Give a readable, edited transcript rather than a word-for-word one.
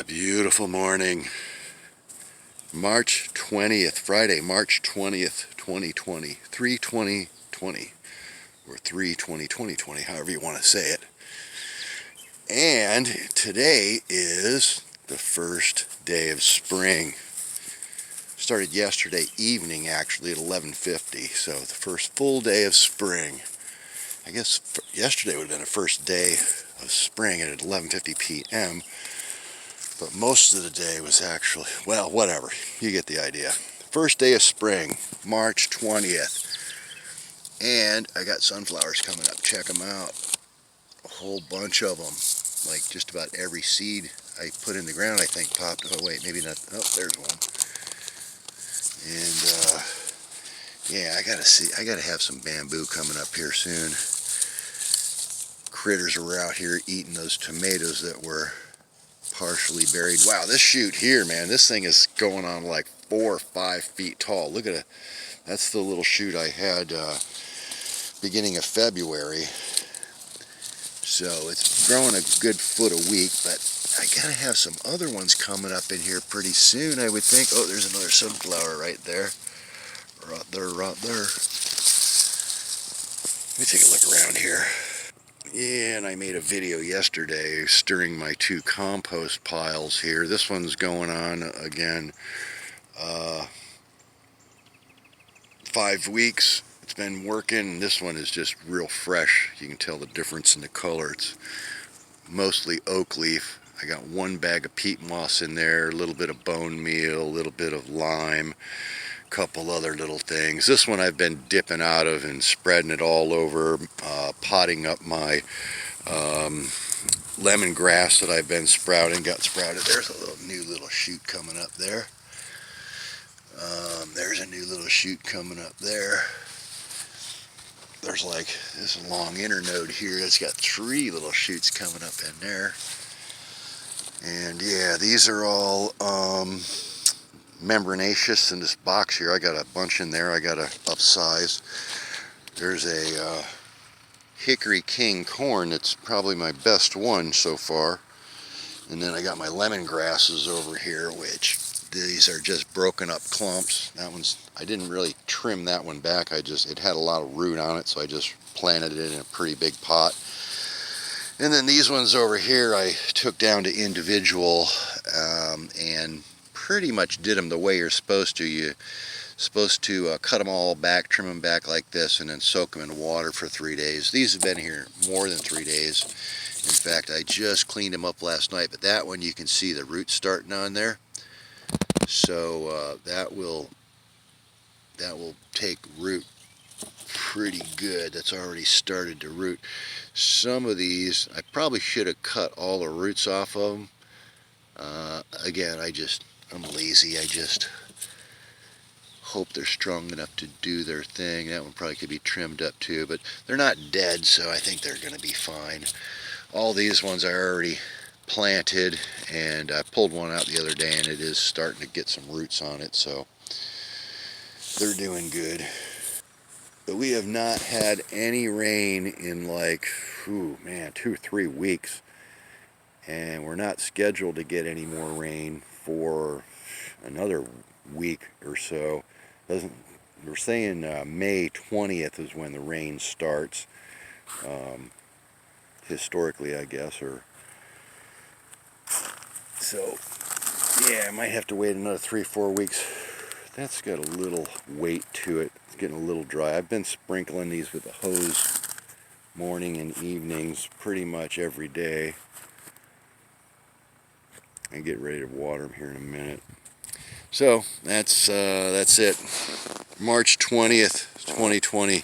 Beautiful morning, March 20th, Friday, March 20th, 2020, 3/20/20, or 3/20/2020, however you want to say it. And today is the first day of spring. Started yesterday evening, actually, at 11:50, so the first full day of spring. I guess yesterday would have been the first day of spring at 11:50 p.m., but most of the day was actually, well, whatever, you get the idea. First day of spring, March 20th, and I got sunflowers coming up. Check them out, a whole bunch of them. Like just about every seed I put in the ground, I think, popped. Oh wait, maybe not. Oh, there's one. And yeah, I gotta have some bamboo coming up here soon. Critters were out here eating those tomatoes that were partially buried. Wow, this shoot here, man, this thing is going on like 4 or 5 feet tall. Look at it. That's the little shoot I had beginning of February. So it's growing a good foot a week, but I gotta have some other ones coming up in here pretty soon, I would think. Oh, there's another sunflower right there. Right there, right there. Let me take a look around here. Yeah, and I made a video yesterday stirring my 2 compost piles here. This one's going on again 5 weeks. It's been working. This one is just real fresh. You can tell the difference in the color. It's mostly oak leaf. I got 1 bag of peat moss in there, a little bit of bone meal, a little bit of lime, a couple other little things. This one I've been dipping out of and spreading it all over, potting up my lemongrass that I've been sprouting. Got sprouted. There's a new little shoot coming up there. There's a new little shoot coming up there. There's like this long internode here. It's got 3 little shoots coming up in there. And yeah, these are all membranaceous in this box here. I got a bunch in there. I got to upsize. There's a Hickory King corn that's probably my best one so far. And then I got my lemongrasses over here, which these are just broken up clumps. That one's, I didn't really trim that one back. it had a lot of root on it, so I just planted it in a pretty big pot. And then these ones over here I took down to individual and pretty much did them the way you're supposed to. You're supposed to cut them all back, trim them back like this, and then soak them in water for 3 days. These have been here more than 3 days. In fact, I just cleaned them up last night, but that one you can see the roots starting on there. So that will take root pretty good. That's already started to root. Some of these I probably should have cut all the roots off of them. Again, I'm lazy. I just hope they're strong enough to do their thing. That one probably could be trimmed up too, but they're not dead, so I think they're going to be fine. All these ones I already planted, and I pulled one out the other day, and it is starting to get some roots on it, so they're doing good. But we have not had any rain in like, 2 or 3 weeks, and we're not scheduled to get any more rain for another week or so. We're saying May 20th is when the rain starts, historically, I guess, or so. Yeah, I might have to wait another 3 or 4 weeks. That's got a little weight to it. It's getting a little dry. I've been sprinkling these with a hose morning and evenings pretty much every day. I get ready to water them here in a minute. So that's it. March 20th, 2020.